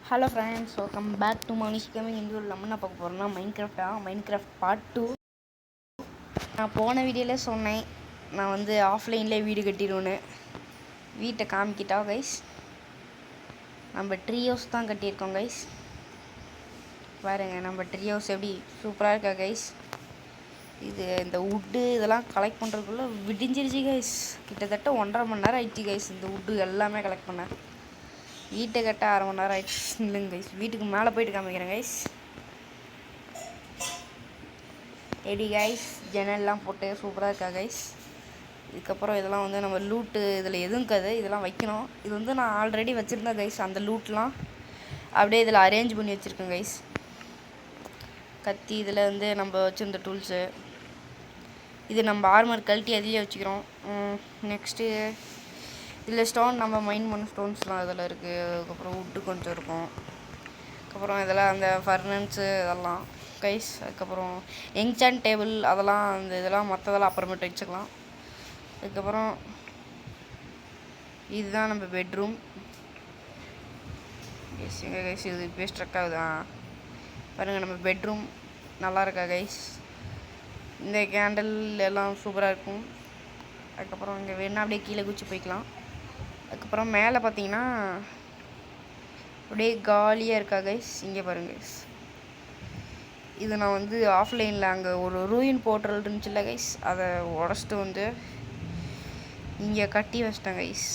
Hello friends, welcome back to Manish gaming. இந்த வீடியோவில் நம்ம என்ன பார்க்க போகிறோம்னா மைன்கிராஃப்ட் பார்ட் 2. நான் போன வீடியோவில் சொன்னேன் நான் வந்து ஆஃப்லைனில் வீடு கட்டிடுவேன்னு. வீட்டை காமிக்கிட்டா கைஸ், நம்ம ட்ரீ ஹவுஸ் தான் கட்டியிருக்கோம் கைஸ். பாருங்க நம்ம ட்ரீ ஹவுஸ் எப்படி சூப்பராக இருக்கா கைஸ். இது இந்த வுட்டு இதெல்லாம் கலெக்ட் பண்ணுறதுக்குள்ளே விடிஞ்சிருச்சு கைஸ். கிட்டத்தட்ட 1.5 மணி நேரம் ஆயிடுச்சு கைஸ் இந்த வுட்டு எல்லாமே கலெக்ட் பண்ண. வீட்டை கட்ட 1/2 மணி நேரம் ஆயிடுச்சு இல்லைங்க கைஸ். வீட்டுக்கு மேலே போயிட்டு காமிக்கிறேன் கைஸ். எப்படி கைஸ் ஜன்னல்லாம் போட்டு சூப்பராக இருக்கா கைஸ். இதுக்கப்புறம் இதெல்லாம் வந்து நம்ம லூட்டு இதில் எதுவும் இருக்காது, இதெல்லாம் வைக்கணும். இது வந்து நான் ஆல்ரெடி வச்சுருந்தேன் கைஸ். அந்த லூட்லாம் அப்படியே இதில் அரேஞ்ச் பண்ணி வச்சுருக்கேன் கைஸ். கத்தி இதில் வந்து நம்ம வச்சுருந்த டூல்ஸு, இது நம்ம ஆர்மர் கழட்டி அதிலே வச்சுக்கிறோம். நெக்ஸ்ட்டு இதில் ஸ்டோன் நம்ம மைண்ட் பண்ண ஸ்டோன்ஸ்லாம் இதில் இருக்குது. அதுக்கப்புறம் வுட்டு கொஞ்சம் இருக்கும். அதுக்கப்புறம் இதெல்லாம் அந்த ஃபர்னன்ஸு இதெல்லாம் கைஸ். அதுக்கப்புறம் என்சாண்ட் டேபிள் அதெல்லாம் அந்த இதெல்லாம் மற்றதெல்லாம் அப்புறமேட்டு வச்சுக்கலாம். அதுக்கப்புறம் இதுதான் நம்ம பெட்ரூம் கைஸ். எங்கே கைஸ் இது இப்போ ஸ்ட்ரக் ஆகுதா பாருங்கள். நம்ம பெட்ரூம் நல்லா இருக்கா கைஸ். இந்த கேண்டில் எல்லாம் சூப்பராக இருக்கும். அதுக்கப்புறம் இங்கே வேணால் அப்படியே கீழே குச்சி போய்க்கலாம். அதுக்கப்புறம் மேலே பார்த்தீங்கன்னா அப்படியே காலியாக இருக்கா கைஸ். இங்கே பாருங்க கைஸ், இது நான் வந்து ஆஃப்லைனில் அங்கே ஒரு ரூயின் போர்ட்டல் இருந்துச்சுல்ல கைஸ், அதை உடச்சிட்டு வந்து இங்கே கட்டி வச்சிட்டேன் கைஸ்.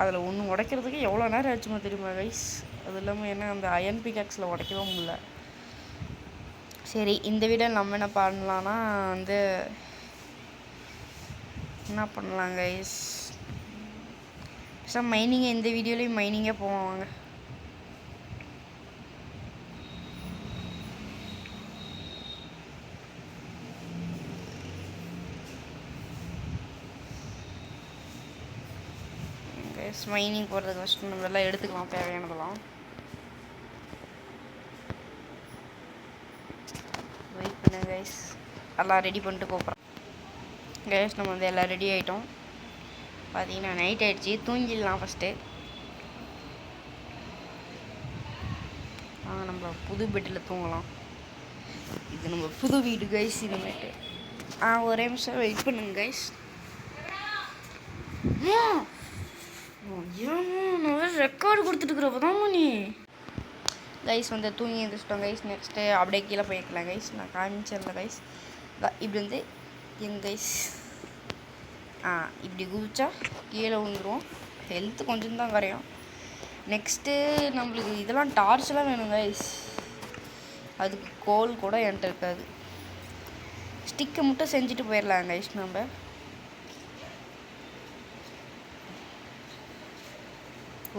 அதில் ஒன்று உடைக்கிறதுக்கு எவ்வளோ நேரம் ஆச்சுமா தெரியுமா கைஸ். அது இல்லாமல் என்ன அந்த அயன் பிகாக்ஸில் உடைக்கவும் முடியல. சரி, இந்த வீடியோ நம்ம என்ன பண்ணலான்னா வந்து என்ன பண்ணலாம் கைஸ், சார் மைனிங்கை இந்த வீடியோலேயும் மைனிங்கே போவாங்க. கைஸ் மைனிங் போகிறதுக்கு ஃபஸ்ட்டு நம்ம எல்லாம் எடுத்துக்கலாம் தேவையானதெல்லாம். வெயிட் பண்ணுங்க கைஸ், எல்லாம் ரெடி பண்ணிட்டு கூப்பிட்றேன் கைஸ். நம்ம வந்து எல்லாம் ரெடி ஆகிட்டோம். பார்த்தீங்கன்னா நைட் ஆகிடுச்சி, தூங்கிடலாம் ஃபஸ்ட்டு. நம்ம புது பெட்டில் தூங்கலாம். இது நம்ம புது வீடு கைஸ். இனிமேட்டு ஒரே நிமிஷம் வெயிட் பண்ணுங்க கைஸ். நான் ரெக்கார்டு கொடுத்துட்டுருக்குறப்ப தான் நீ கைஸ் வந்து தூங்கி எழுந்திரிச்சிட்டோம் கைஸ். நெக்ஸ்ட்டு அப்படியே கீழே போய்க்கலாம் கைஸ். நான் காமிச்சிடல கைஸ். இப்படி வந்து எங்கள் கைஸ் இப்படி குதிச்சா கீழே விழுந்துருவோம். ஹெல்த்து கொஞ்சம் தான் குறையும். நெக்ஸ்ட்டு நம்மளுக்கு இதெல்லாம் டார்ச்செலாம் வேணும் கைஸ். அதுக்கு கோல் கூட என்கிட்ட இருக்காது. ஸ்டிக்கை மட்டும் செஞ்சுட்டு போயிடலாம் கைஸ். நம்ம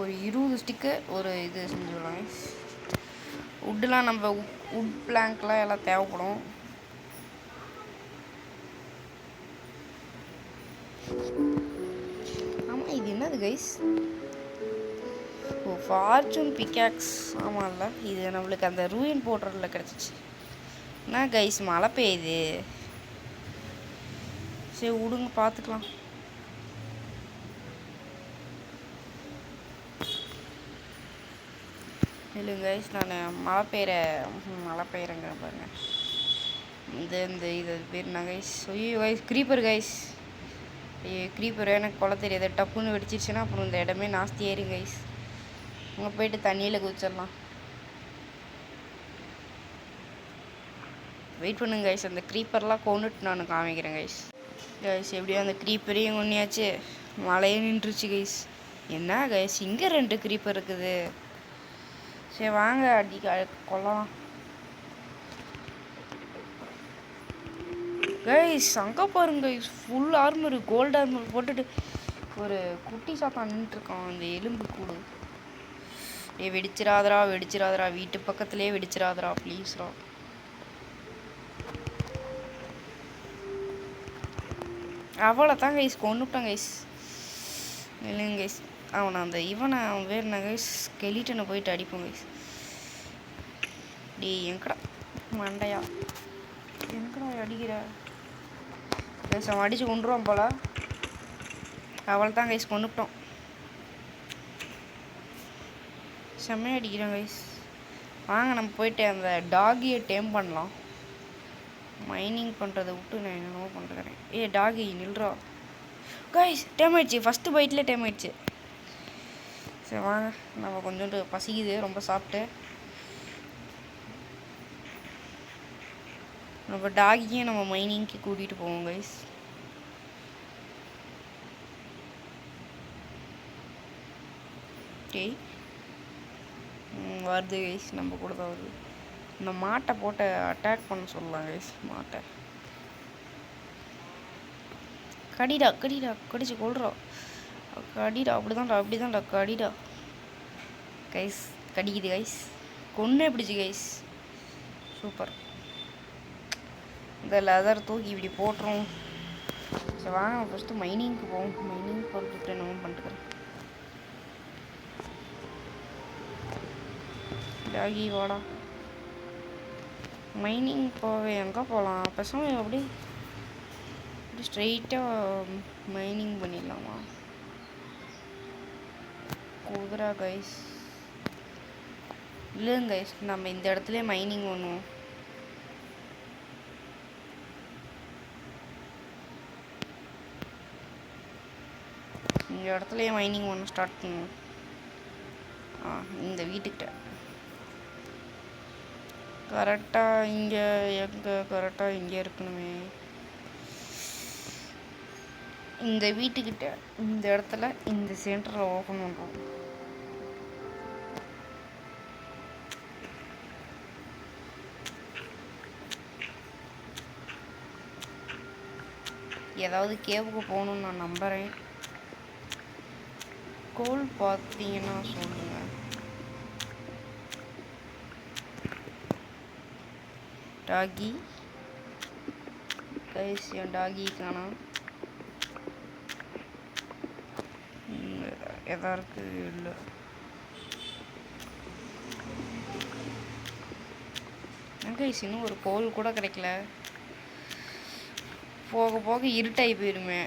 ஒரு 20 ஸ்டிக்கு ஒரு இது செஞ்சுடலாம் கைஸ். வுட்டுலாம் நம்ம வுட் பிளாங்க்லாம் எல்லாம் தேவைப்படும். ஆமாம், இது என்னது கைஸ்? Fortune pickaxe. ஆமாம்ல, இது நம்மளுக்கு அந்த ரூயின் போர்ட்டலில் கிடச்சிச்சு. என்ன கைஸ் மழை பெய்யுது. சரி விடுங்க, பார்த்துக்கலாம். இல்லைங்க கைஸ், நான் மழை பெய்கிறேங்க பாருங்க. இந்த இது பேர் என்ன கைஸ்? ஐயோ கைஸ், க்ரீப்பர் கைஸ். ஐயோ க்ரீப்பர் எனக்கு கொலை தெரியாது. டப்புன்னு வெடிச்சிருச்சுன்னா அப்புறம் இந்த இடமே நாஸ்தி ஏறி கைஸ். அங்கே போயிட்டு தண்ணியில் குதிச்சிடலாம். வெயிட் பண்ணுங்க கைஸ், அந்த க்ரீப்பர்லாம் கொண்டுட்டு நான் காமிக்கிறேன் கைஸ். கைஸ் எப்படியோ அந்த க்ரீப்பரையும் ஒன்றியாச்சு, மழையும் நின்றுச்சு கைஸ். என்ன கைஸ் இங்கே 2 க்ரீப்பர் இருக்குது. சரி வாங்க அடி கொல்லலாம் கைஸ். அங்கே பாருங்க guys, full armour, gold armour போட்டுட்டு ஒரு குட்டி சாத்தா நின்றுட்டுருக்கான். அந்த எலும்பு கூடு. வெடிச்சிராதரா வீட்டு பக்கத்துலேயே வெடிச்சிராதரா ப்ளீஸ்ரா. அவ்வளோதான் கைஸ், கொண்டுட்டான் கைஸ். இல்லைங்க கைஸ், அவனை அவன் வேறு என்ன கைஸ், ஸ்கெலிட்டனை போயிட்டு அடிப்போம் கைஸ். டேய் எங்கடா மண்டையா, எங்கடா அடிக்கிற கைஸ்? அவன் அடித்து கொண்டுருவான் போல். அவள் தான் கைஸ் கொண்டுட்டோம். செம்மையாக அடிக்கிறேன் கைஸ். வாங்க நம்ம போயிட்டு அந்த டாகியை டேம் பண்ணலாம். மைனிங் பண்ணுறதை விட்டு நான் என்னென்னவோ பண்ணுறேன். டாகி நில்றா கைஸ். டேம் ஆயிடுச்சு, ஃபஸ்ட்டு பைட்டில் டேம் ஆயிடுச்சு. சரி வாங்க, நம்ம கொஞ்சோண்டு பசிக்குது ரொம்ப சாப்பிட்டு. நம்ம டாகியும் நம்ம மைனிங்க்கு கூட்டிகிட்டு போவோம் கைஸ். ஓகே வருது கைஸ், நம்ம கூட தான் வருது. இந்த மாட்டை போட்டு அட்டாக் பண்ண சொல்லலாம் கைஸ். மாட்டை கடிடா கடிடா, கடிச்சு கொள்றா, கடிடா. அப்படிதான்டா கடிடா கைஸ். கடிக்குது கைஸ், கொன்னே பிடிச்சி கைஸ். சூப்பர். இந்த லெதர் தூக்கி இப்படி போட்டுரும். சரி வாங்க ஃபஸ்ட்டு மைனிங்க்கு போவோம். மைனிங் போட்டு என்னமோ பண்ணிட்டுக்கிறேன். டாகி வாடா. மைனிங் போவே எங்கே போகலாம்? பேசாமல் அப்படி ஸ்ட்ரெயிட்டாக மைனிங் பண்ணிடலாமா? குதிரா கைஸ். இல்லைங்க கைஸ், நம்ம இந்த இடத்துல மைனிங் பண்ணுவோம். இந்த இடத்துலையே மைனிங் பண்ண ஸ்டார்ட் பண்ணுவோம். இந்த வீட்டுக்கிட்ட கரெக்டாக இங்கே எங்கே கரெக்டாக இங்கே இருக்கணுமே. இந்த வீட்டுக்கிட்ட இந்த இடத்துல இந்த சென்டரில் ஓப்பன் பண்ணுறோம். ஏதாவது கேவுக்கு போகணுன்னு நான் நம்புகிறேன். கோல் பார்த்தீங்கன்னா சொல்லுங்கள். டாகி கைஸ், என் டாகி காணோம். எதாருக்கு இல்லை. கைஸ் இன்னும் ஒரு கோல் கூட கிடைக்கல. போக போக இருட்டாகி போயிருமே.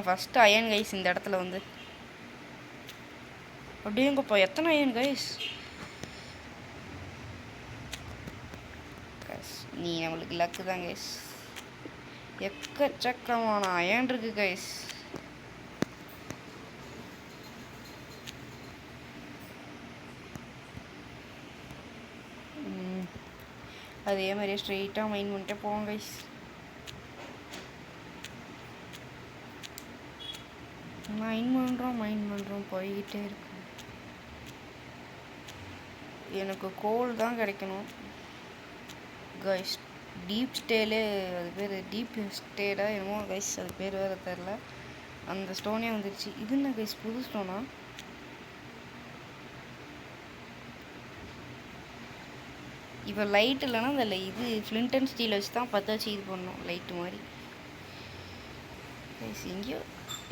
ஃபஸ்ட்டு அயன் கைஸ் இந்த இடத்துல வந்து. அப்படியேங்கப்பா எத்தனை அயன் கைஸ். நீ நம்மளுக்கு லக்கு தான் கைஸ். எக்கச்சக்கமான அயன் இருக்கு கைஸ். அதே மாதிரியே ஸ்ட்ரெயிட்டாக மைன் பண்ணிட்டே போவோம் கைஸ். மைன் பண்ணுறோம் போய்கிட்டே இருக்கு. எனக்கு கோல் தான் கிடைக்கணும் கைஸ். டீப் ஸ்டேலே அது பேர், டீப் ஸ்டேடா என்னமோ கைஸ், அது பேர் வேறு தெரில. அந்த ஸ்டோனே வந்துடுச்சு. இது என்ன கைஸ், புது ஸ்டோனா? இப்போ லைட் இல்லைன்னா அந்த இது ஃப்ளிண்ட் அண்ட் ஸ்டீல் வச்சு தான் பற்ற வச்சு இது பண்ணோம் லைட்டு மாதிரி கைஸ். எங்கேயோ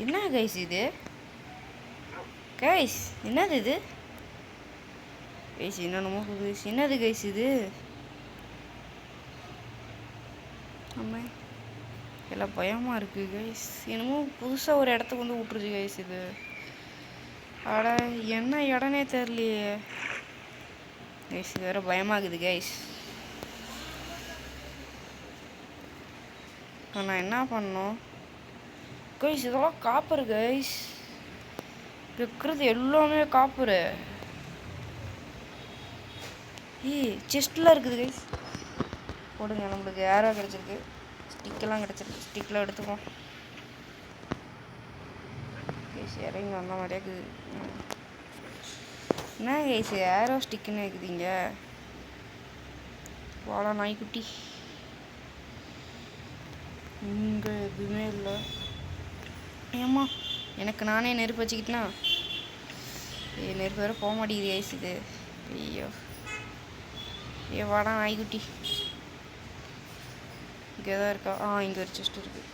என்ன கைஸ் இது? கைஸ் என்னது இது கைஸ்? என்னென்னமோ கைஸ், என்னது கைஸ் இது? ஆமாம், எல்லாம் பயமாக இருக்குது கைஸ். என்னமோ புதுசாக ஒரு இடத்துக்கு வந்து விட்டுருச்சு கைஸ் இது. அட என்ன இடனே தெரியலையே கைஸ், வேறு பயமாகுது கைஸ். நான் என்ன பண்ணோம் கைஸ்? இதெல்லாம் காப்பரு கைஸ். இருக்கிறது எல்லாமே காப்பரு. செஸ்ட்லாம் இருக்குது கைஸ். போடுங்க, நம்மளுக்கு ஏரோ கிடச்சிருக்கு, ஸ்டிக்கெல்லாம் கிடச்சிருக்கு. ஸ்டிக்கெலாம் எடுத்துப்போம் கைஸ். இறங்கி வந்த மாதிரியே இருக்குது. என்ன கைஸ் ஏரோ ஸ்டிக்குன்னு இருக்குதுங்க? வாடா நாய்க்குட்டி. இங்கே எதுவுமே இல்லை. ஏம்மா எனக்கு நானே நெருப்பு வச்சுக்கிட்டேனா? நெருப்பு வேறு போக மாட்டேங்குது கைஸ் இது. ஐயோ வாடா நாய்க்குட்டி. இங்கே தான் இருக்கா? இங்கே ஒரு செஸ்ட் இருக்குது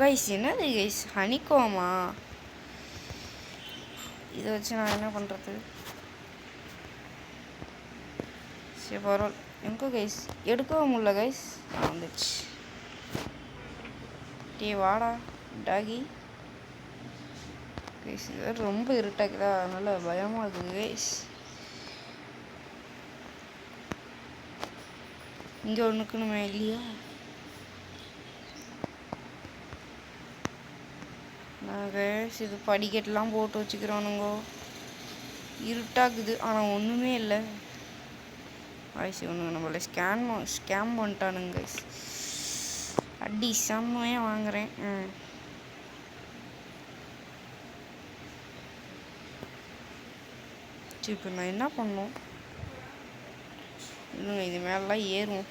கைஸ். என்னது கைஸ், ஹனிக்கோமா? இதை வச்சு நான் என்ன பண்ணுறது? சரி பரவாயில்ல. எங்கே கைஸ் எடுக்கவும் முடியல கைஸ். வந்துடுச்சு. வாடா டாகி. கைஸ் இது வேறு ரொம்ப இருட்டாக்குதா, அதனால் பயமாக இருக்குது கைஸ். இங்கே ஒன்றுக்குனுமே இல்லையா? நான் கைஸ் இது படிக்கட்டெலாம் போட்டு வச்சுக்கிறானுங்கோ, இருட்டாக்குது ஆனால் ஒன்றுமே இல்லை. கைஸ் இவனுங்க நம்மளை ஸ்கேம் பண்ணிட்டானுங்க கைஸ். அடி செம்மையாக வாங்குறேன். சரி இப்போ நான் என்ன பண்ணணும்? இல்லைங்க இது மேலாம் ஏறும்.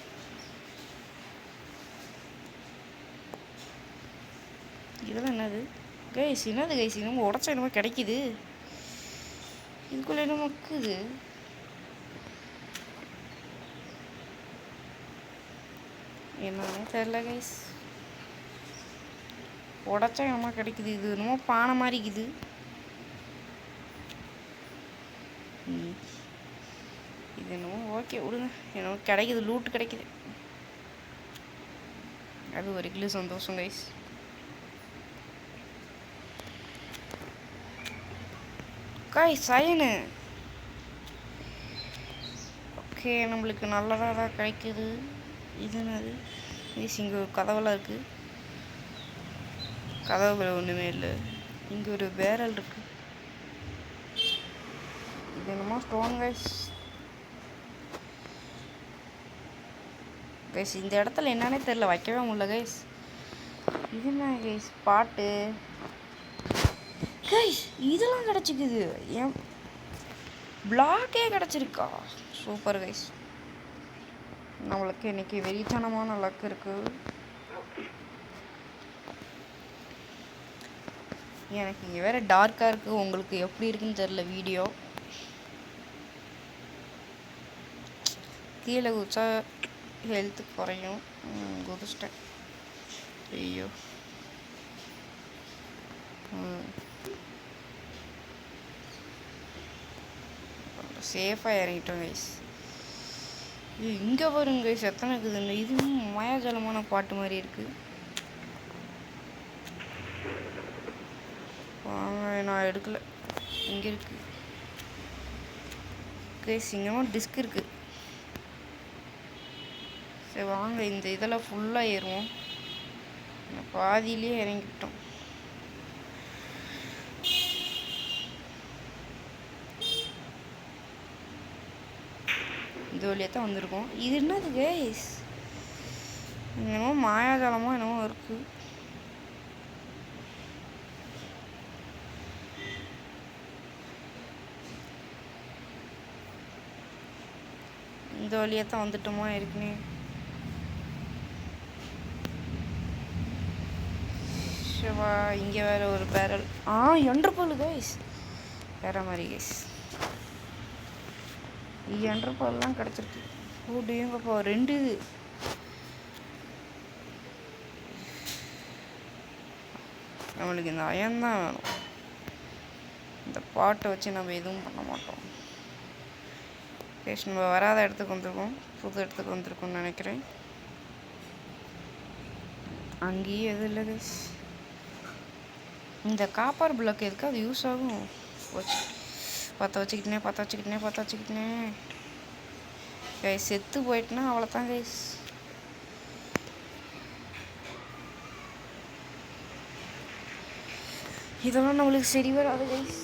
இதெல்லாம் என்னது கைஸ்? என்னது கைஸ்? இன்னமும் உடச்சா என்னமோ கிடைக்கிது, இதுக்குள்ளே என்னமோ இருக்குது. என்னன்னு தெரில கைஸ், உடச்சா என்னமோ கிடைக்குது. இது என்னமோ பானை மாதிரி இருக்குது. இது என்னமோ ஓகே விடுங்க, என்னமோ கிடைக்குது, லூட்டு கிடைக்குது, அது ஒரு கிலோ சந்தோஷம் கைஸ். சயனு ஓகே, நம்மளுக்கு நல்லதாக தான் கிடைக்குது. இது என்னது கைஸ்? இங்கே ஒரு கதவெல்லாம் இருக்குது, கதவுகள் ஒன்றுமே இல்லை. இங்கே ஒரு பேரல் இருக்குது, இது என்னமோ ஸ்டோன் கைஸ். கைஸ் இந்த இடத்துல என்னன்னே தெரில, வைக்கவே முடியல கைஸ். இது என்ன கைஸ்? பாட்டு கைஸ், இதெல்லாம் கிடச்சிக்குது. ஏன் பிளாக்கே கிடச்சிருக்கா? சூப்பர் கைஸ், நம்மளுக்கு இன்னைக்கு வெறித்தனமான லக் இருக்குது. எனக்கு இங்கே வேறு டார்க்காக இருக்குது, உங்களுக்கு எப்படி இருக்குன்னு தெரில வீடியோ. கீழே குதிச்சா ஹெல்த்து குறையும், குதிச்சிட்டேன். ஐயோ சேஃபாக இறங்கிட்டோம் கைஸ். இங்கே வரும் கைஸ், எத்தனை இருக்குதுங்க. இதுவும் மாயாஜலமான பாட்டு மாதிரி இருக்குது. வாங்க, நான் எடுக்கலை, இங்கே இருக்கு கைஸ். இங்கேவும் டிஸ்க் இருக்குது. சரி வாங்க, இந்த இதெல்லாம் ஃபுல்லாக ஏறுவோம். பாதியிலே இறங்கிட்டோம். இது வழியாக தான் வந்திருக்கோம். இது என்னது கைஸ்? என்னமோ மாயாஜாலமாக என்னமோ இருக்குது. இந்த வழியாக தான் வந்துட்டோமா இருக்குன்னு. சிவா இங்கே வேறு ஒரு பேரல். எண்டர்பால் கைஸ், வேறு மாதிரி கைஸ். எண்டர்பால்லாம் கிடச்சிருக்கு. ஓடிங்கப்பா, 2 இது. நம்மளுக்கு இந்த அயன்தான் வேணும். இந்த பாட்டை வச்சு நம்ம எதுவும் பண்ண மாட்டோம் கைஸ். நம்ம வராத இடத்துக்கு வந்திருக்கோம், புது இடத்துக்கு வந்திருக்கோம்னு நினைக்கிறேன். அங்கேயும் எதுவும் இல்லை கைஸ். இந்த காப்பர் பிளாக் எதுக்கு அது யூஸ் ஆகும்? பற்ற வச்சுக்கிட்டேன் கைஸ். செத்து போயிட்டுனா அவ்வளோதான் கைஸ். இதெல்லாம் நம்மளுக்கு சரி வராது கைஸ்.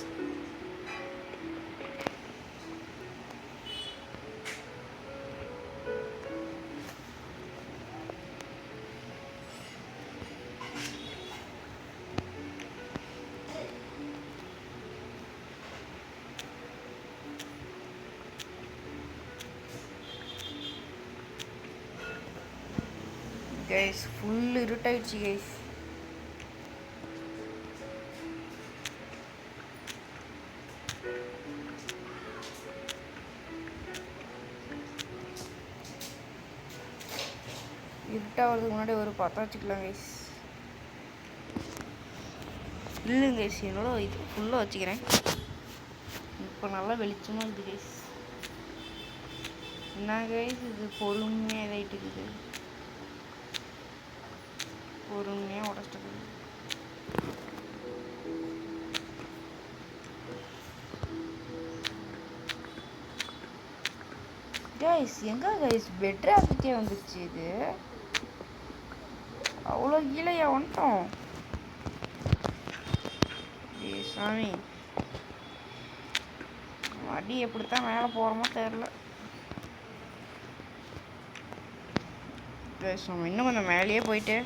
கைஸ் ஃபுல் இருட்டாயிடுச்சு கைஸ். இருட்டாகிறதுக்கு முன்னாடி ஒரு பற்ற வச்சுக்கலாம் கைஸ். இல்லைங்க கைஸ், என்னோட இது ஃபுல்லாக வச்சுக்கிறேன். இப்போ நல்லா வெளிச்சமாக இருக்குது கைஸ். என்ன கைஸ் இது பொறுமையாக இதாகிட்டு இருக்குது, பொறுமையாக உடச்சிட்டு. கைஸ் எங்கே கைஸ் பெட் டிராஃபிக்கே வந்துருச்சு. இது அவ்வளோ கீழேயா வந்துட்டோம். சாமி அடி எப்படித்தான் மேலே போகிறோமோ தெரில. கைஸ் நம்ம இன்னும் கொஞ்சம் மேலேயே போயிட்டு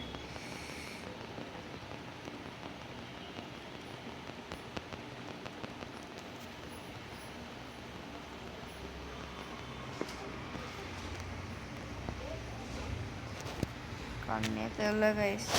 கண்ணே தெரில கைஸ்.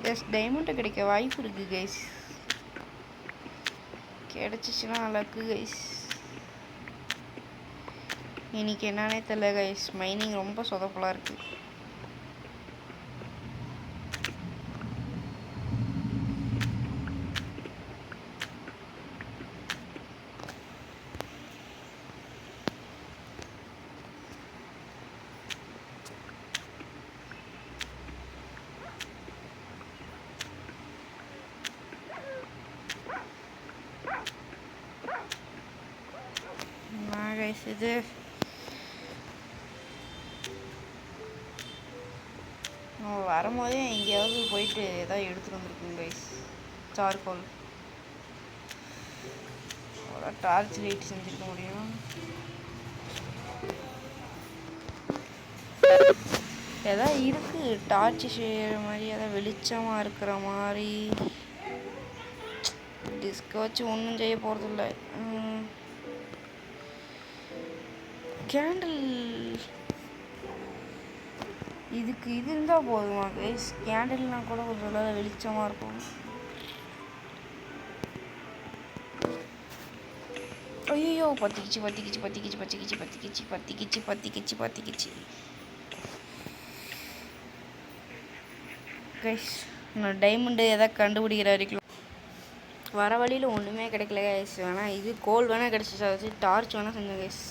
கைஸ் டைமண்ட் கிடைக்க வாய்ப்பு இருக்குது கைஸ். கிடச்சிச்சின்னா luck guys. இன்னைக்கு என்னன்னே தெரியல கைஸ். மைனிங் ரொம்ப சொதப்பலாக இருக்குது. கைஸ் இது நம்ம வரும்போதே எங்கேயாவது போயிட்டு ஏதாவது எடுத்துகிட்டு வந்துருக்கோம் கைஸ். சார்கோல் டார்ச் லைட் செஞ்சுருக்க முடியும். எதாவது இருக்குது டார்ச் செய்கிற மாதிரி, எதாவது வெளிச்சமாக இருக்கிற மாதிரி. டிஸ்கை வச்சு ஒன்றும் செய்ய போகிறதில்ல. கேண்டில் இதுக்கு இது இருந்தால் போதுமா கைஸ்? கேண்டில்னால் கூட கொஞ்சம் வெளிச்சமாக இருக்கும். ஐயோ பத்திக்கிச்சு பத்திக்கிச்சு பத்திக்கிச்சு பத்திக்கிச்சு பத்திக்கிச்சு பத்திக்கிச்சு பத்திக்கிச்சு பத்திக்கிச்சு கைஸ். நான் டைமண்டு எதாவது கண்டுபிடிக்கிற வரைக்கும் வர வழியில் ஒன்றுமே கிடைக்கல கைஸ். வேணால் இது கோல் வேணால் கிடச்சிச்சா வச்சு டார்ச் வேணால் செஞ்சேன் கைஸ்.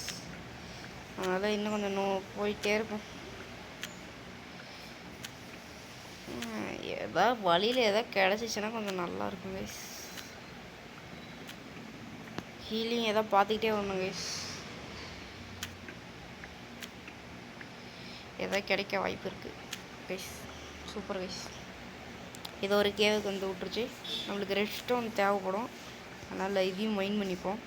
அதனால் இன்னும் கொஞ்சம் போயிட்டே இருக்கும். எதாவது வழியில் எதாவது கிடச்சிச்சின்னா கொஞ்சம் நல்லாயிருக்கும் கைஸ். ஹீலிங் எதாவது பார்த்துக்கிட்டே வரணும் கைஸ். எதாவது கிடைக்க வாய்ப்பு இருக்குது கைஸ். Super guys. ஏதோ ஒரு கேவுக்கு வந்து விட்டுருச்சு. நம்மளுக்கு ரெட் ஸ்டோன் தேவைப்படும். அதனால் இதையும் மைன் பண்ணிப்போம்.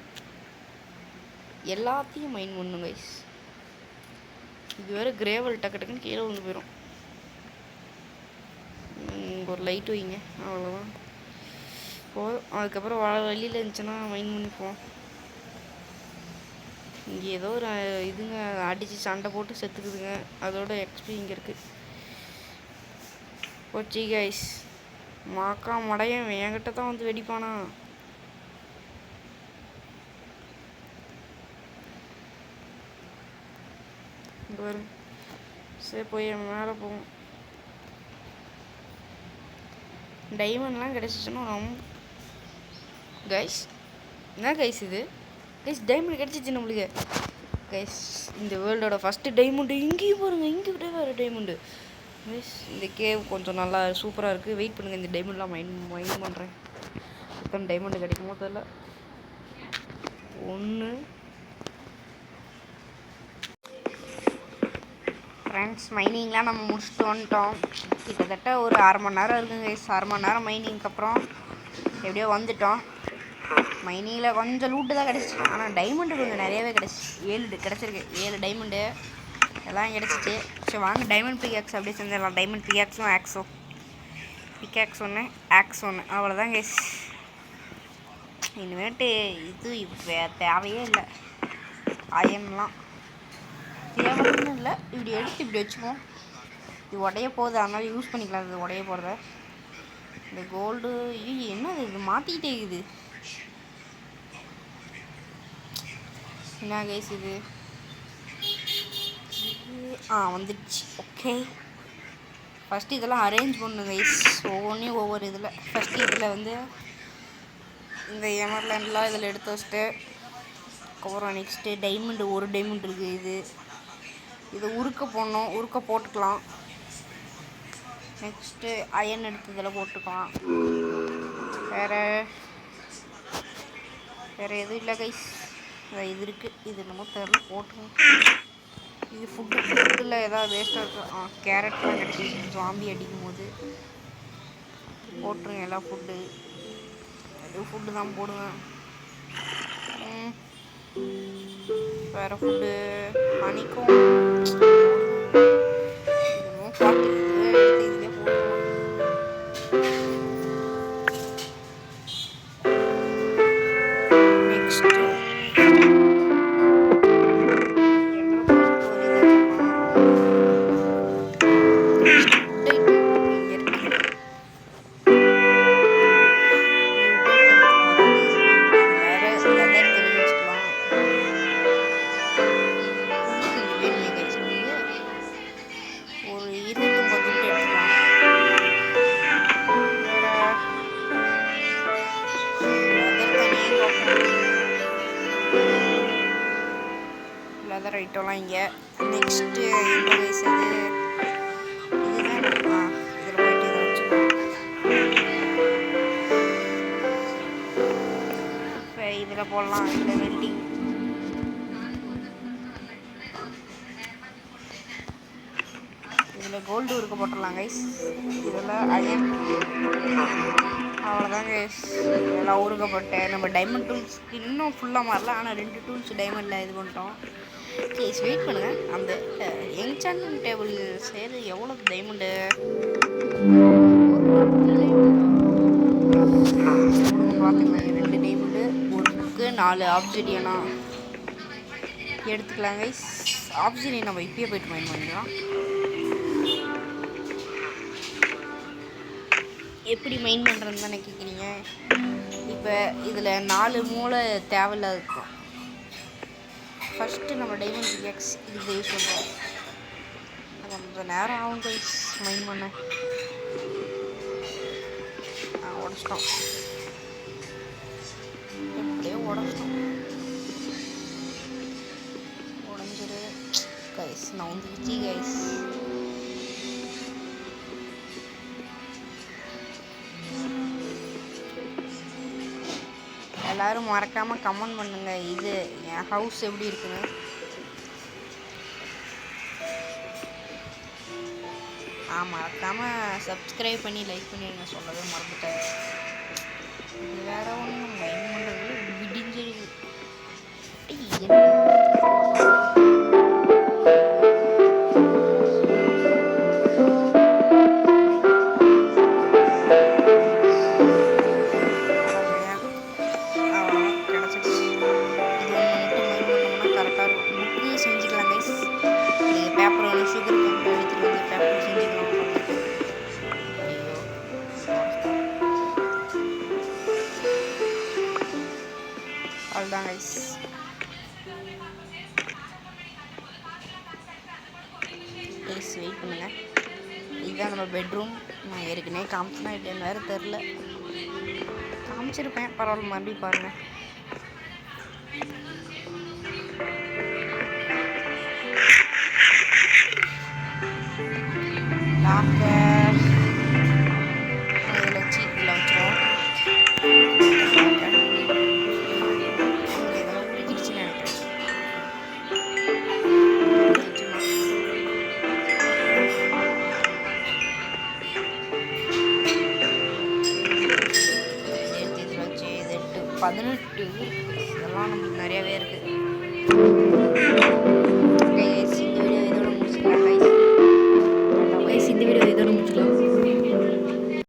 எல்லாத்தையும் மைன் பண்ணணும் கைஸ். இது வேறு கிரேவல் டக்கு டக்குன்னு கீழே வந்து போயிடும். ஒரு லைட் வைங்க அவ்வளோதான் போதும். அதுக்கப்புறம் வழியில் இருந்துச்சுன்னா மைன் பண்ணிப்போம். இங்கே ஏதோ ஒரு இதுங்க அடித்து சண்டை போட்டு செத்துக்குதுங்க. அதோட எக்ஸ்பி இங்கே இருக்குது. போச்சு கைஸ். மாக்கா மடையன் என்கிட்ட தான் வந்து வெடிப்பானா? சரி போய் மேலே போவோம். டைமண்ட்லாம் கிடச்சிச்சுன்னா கைஸ் என்ன கைஸ் இது கைஸ்? டைமண்ட் கிடச்சிச்சு நம்மளுக்கு கைஸ். இந்த வேர்ல்டோட ஃபஸ்ட்டு டைமண்டு இங்கேயும் பாருங்கள். இங்கே விட வேறு டைமண்டு கைஸ். இந்த கேவ் கொஞ்சம் நல்லா சூப்பராக இருக்குது. வெயிட் பண்ணுங்கள், இந்த டைமண்ட்லாம் மைன் பண்ணுறேன். எத்தனை டைமண்டு கிடைக்குமோ தெரியல. 1 ஃப்ரெண்ட்ஸ் மைனிங்லாம் நம்ம முடிச்சுட்டு வந்துட்டோம். கிட்டத்தட்ட ஒரு 1/2 மணி நேரம் இருக்குங்க கைஸ். 1/2 மணி நேரம் மைனிங்க்கு அப்புறம் எப்படியோ வந்துட்டோம். மைனிங்கில் கொஞ்சம் லூட்டு தான் கிடச்சிச்சு. ஆனால் டைமண்டு கொஞ்சம் நிறையவே கிடச்சிச்சு. 7 கிடச்சிருக்கு. 7 டைமண்டு எல்லாம் கிடச்சிச்சு. சரி வாங்க டைமண்ட் பிகாக்ஸ் அப்படியே செஞ்சிடலாம். டைமண்ட் பிகாக்ஸும் ஆக்ஸும். பிகாக்ஸ் 1 ஆக்ஸ் 1 அவ்வளோதான் கைஸ். இனிமேட்டு இது தேவையே இல்லை. அயன்லாம் தேவைன்னு இல்லை. இப்படி எடுத்து இப்படி வச்சுப்போம். இது உடைய போகுது, அதனால யூஸ் பண்ணிக்கலாம். இது உடைய போகிறத. இந்த கோல்டு என்னது இது மாற்றிக்கிட்டே இருக்குது. என்ன கைஸ் இது? வந்துடுச்சு. ஓகே ஃபஸ்ட்டு இதெல்லாம் அரேஞ்ச் பண்ணுங்க கைஸ், ஒவ்வொன்றையும் ஒவ்வொரு இதில். ஃபஸ்ட்டு இதில் வந்து இந்த எமர்லேண்ட்லாம் இதில் எடுத்து வச்சுட்டு, அப்புறம் நெக்ஸ்ட்டு டைமண்டு, ஒரு டைமண்ட் இருக்குது. இது உருக்க போடணும், உருக்க போட்டுக்கலாம். நெக்ஸ்ட்டு அயன் எடுத்து இதில் போட்டுக்கலாம். வேறு எதுவும் இல்லை கைஸ். இது இருக்குது, இது என்னமோ தெரில, போட்டுருங்க. இது ஃபுட்டில் ஏதாவது வேஸ்ட்டாக இருக்கும். கேரட்லாம் கிடைச்சி ஜாம்பி அடிக்கும் போது போட்டுருங்க எல்லாம் ஃபுட்டு. எதுவும் ஃபுட்டு தான் போடுவேன். வேறு ஃபுட்டு மணிக்கும் இதுவும் பாட்டு எடுத்து இதிலே போட்டுருவோம். நெக்ஸ்ட்டு லெதர் ஐட்டம்லாம் இங்கே. நெக்ஸ்ட்டு எந்த வயசு இதுதான். இதில் போயிட்டு இதை வச்சுக்கோம். இப்போ இதில் போடலாம். இதில் வெல்டிங், இதில் கோல்டு உருக்க போட்டுடலாம் கைஸ். இதில் அயன், அவ்வளோதான் கைஸ். இதெல்லாம் உருக்கப்பட்டு நம்ம டைமண்ட் டூல்ஸ் இன்னும் ஃபுல்லாக மாறல, ஆனால் 2 டூல்ஸ் டைமண்டில் இது பண்ணிட்டோம். ப்ளீஸ் வெயிட் பண்ணுங்கள். அந்த என்சான்மென்ட் டேபிள் செய்கிறது எவ்வளோ டைமண்டு பார்த்துக்கலாம். 2 டைமண்டு, ஒரு புக்கு, 4 ஆப்சிடியனா எடுத்துக்கலாம் கைஸ். ஆப்சிடியன் நம்ம இப்பயே போய்ட்டு மைண்ட் பண்ணிக்கலாம். எப்படி மைண்ட் பண்ணுறதுன்னு தானே கேட்குறீங்க. இப்போ இதில் 4 மூளை தேவையில்லாத இருக்கும். ஃபஸ்ட்டு நம்ம டைமண்ட் பிகேக்ஸ் இது யூஸ் பண்ணுறோம். கொஞ்சம் நேரம் ஆகும் கைஸ் மைண்ட் பண்ண. உடச்சிட்டோம், எப்படியோ உடச்சிட்டோம். உடஞ்சிரு கைஸ், நான் வந்துருச்சு கைஸ். எல்லோரும் மறக்காமல் கமெண்ட் பண்ணுங்கள் இது என் ஹவுஸ் எப்படி இருக்குன்னு. மறக்காமல் சப்ஸ்கிரைப் பண்ணி லைக் பண்ணிடுங்க, சொல்லவே மறந்துட்டேன். இது வேறு ஒன்றும் மைண்ட் பண்ணுறது விடிஞ்சிருது. செஞ்சுக்கலாம் கைஸ். பேப்பர் ஒன்று சுகர் கேன் எடுத்துகிட்டு வந்து பேப்பர் செஞ்சுக்கலாம். அவ்வளோதான் கைஸ். வெயிட் பண்ணுங்கள். இதுதான் நம்ம பெட்ரூம். நான் ஏற்கனவே காமிச்சேன்னா இல்லைன்னு வேறு தெரில. காமிச்சிருப்பேன், பரவாயில்ல, மறுபடியும் பாருங்கள். லாக்கர் இதில் வச்சு இதில் வச்சுருவோம். இதெல்லாம் உருக்கிடுச்சுன்னு நினைக்கிறேன். எடுத்து இதில் வச்சு இது 18 இதெல்லாம் நம்மளுக்கு நிறையாவே இருக்குது.